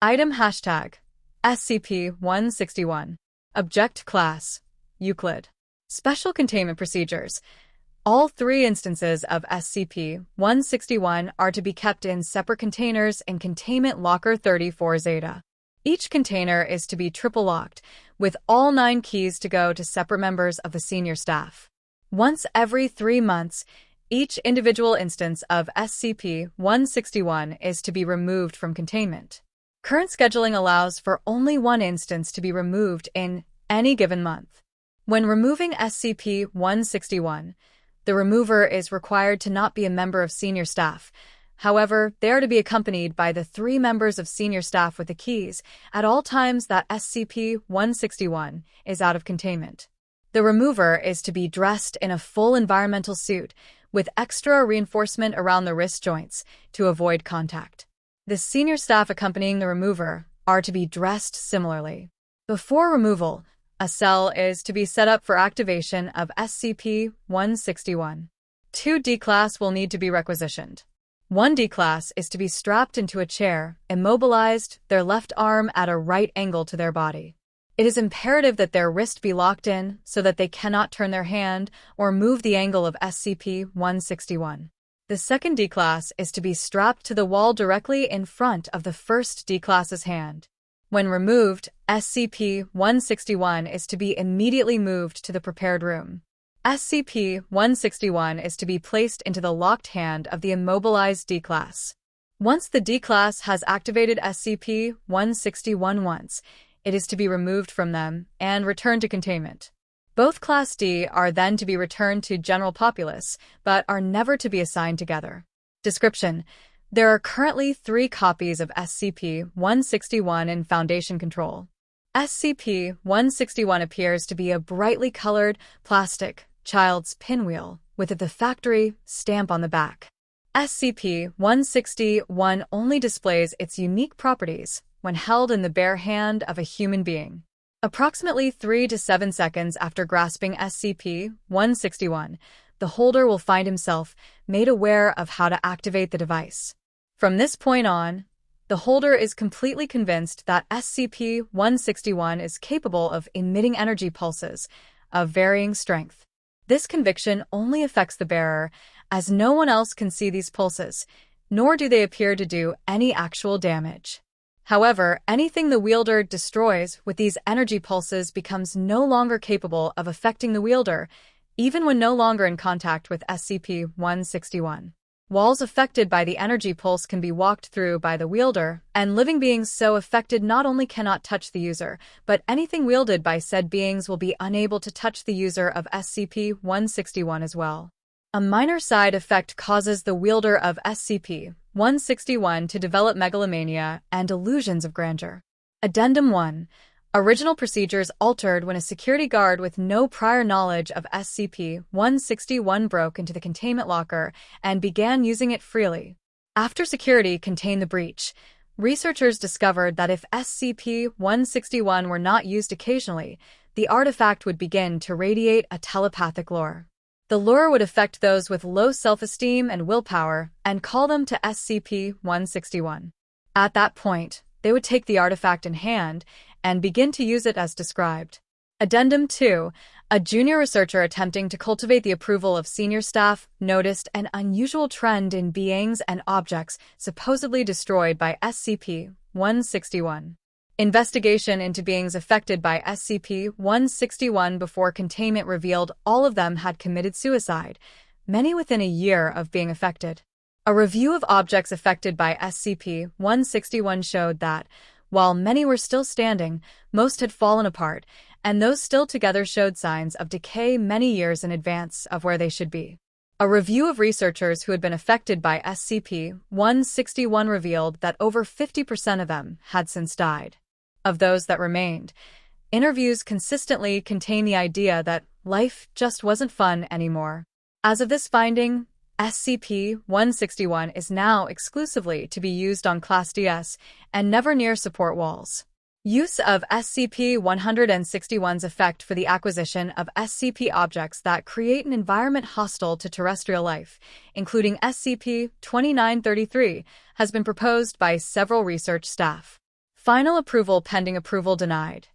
Item hashtag SCP-161. Object Class Euclid. Special Containment Procedures. All 3 instances of SCP-161 are to be kept in separate containers in Containment Locker 34 Zeta. Each container is to be triple-locked, with all 9 keys to go to separate members of the senior staff. Once every 3 months, each individual instance of SCP-161 is to be removed from containment. Current scheduling allows for only 1 instance to be removed in any given month. When removing SCP-161, the remover is required to not be a member of senior staff. However, they are to be accompanied by the 3 members of senior staff with the keys at all times that SCP-161 is out of containment. The remover is to be dressed in a full environmental suit with extra reinforcement around the wrist joints to avoid contact. The senior staff accompanying the remover are to be dressed similarly. Before removal, a cell is to be set up for activation of SCP-161. 2 D-Class will need to be requisitioned. 1 D-Class is to be strapped into a chair, immobilized, their left arm at a right angle to their body. It is imperative that their wrist be locked in so that they cannot turn their hand or move the angle of SCP-161. The 2nd D-Class is to be strapped to the wall directly in front of the 1st D-Class's hand. When removed, SCP-161 is to be immediately moved to the prepared room. SCP-161 is to be placed into the locked hand of the immobilized D-Class. Once the D-Class has activated SCP-161 once, it is to be removed from them and returned to containment. Both Class D are then to be returned to general populace, but are never to be assigned together. Description: there are currently 3 copies of SCP-161 in Foundation control. SCP-161 appears to be a brightly colored, plastic, child's pinwheel with the factory stamp on the back. SCP-161 only displays its unique properties when held in the bare hand of a human being. Approximately 3 to 7 seconds after grasping SCP-161, the holder will find himself made aware of how to activate the device. From this point on, the holder is completely convinced that SCP-161 is capable of emitting energy pulses of varying strength. This conviction only affects the bearer, as no one else can see these pulses, nor do they appear to do any actual damage. However, anything the wielder destroys with these energy pulses becomes no longer capable of affecting the wielder, even when no longer in contact with SCP-161. Walls affected by the energy pulse can be walked through by the wielder, and living beings so affected not only cannot touch the user, but anything wielded by said beings will be unable to touch the user of SCP-161 as well. A minor side effect causes the wielder of SCP-161 to develop megalomania and illusions of grandeur. Addendum 1. Original procedures altered when a security guard with no prior knowledge of SCP-161 broke into the containment locker and began using it freely. After security contained the breach, researchers discovered that if SCP-161 were not used occasionally, the artifact would begin to radiate a telepathic lure. The lure would affect those with low self-esteem and willpower and call them to SCP-161. At that point, they would take the artifact in hand and begin to use it as described. Addendum 2. A junior researcher attempting to cultivate the approval of senior staff noticed an unusual trend in beings and objects supposedly destroyed by SCP-161. Investigation into beings affected by SCP-161 before containment revealed all of them had committed suicide, many within a year of being affected. A review of objects affected by SCP-161 showed that, while many were still standing, most had fallen apart, and those still together showed signs of decay many years in advance of where they should be. A review of researchers who had been affected by SCP-161 revealed that over 50% of them had since died. Of those that remained, interviews consistently contain the idea that life just wasn't fun anymore. As of this finding, SCP-161 is now exclusively to be used on Class DS and never near support walls. Use of SCP-161's effect for the acquisition of SCP objects that create an environment hostile to terrestrial life, including SCP-2933, has been proposed by several research staff. Final approval pending approval denied.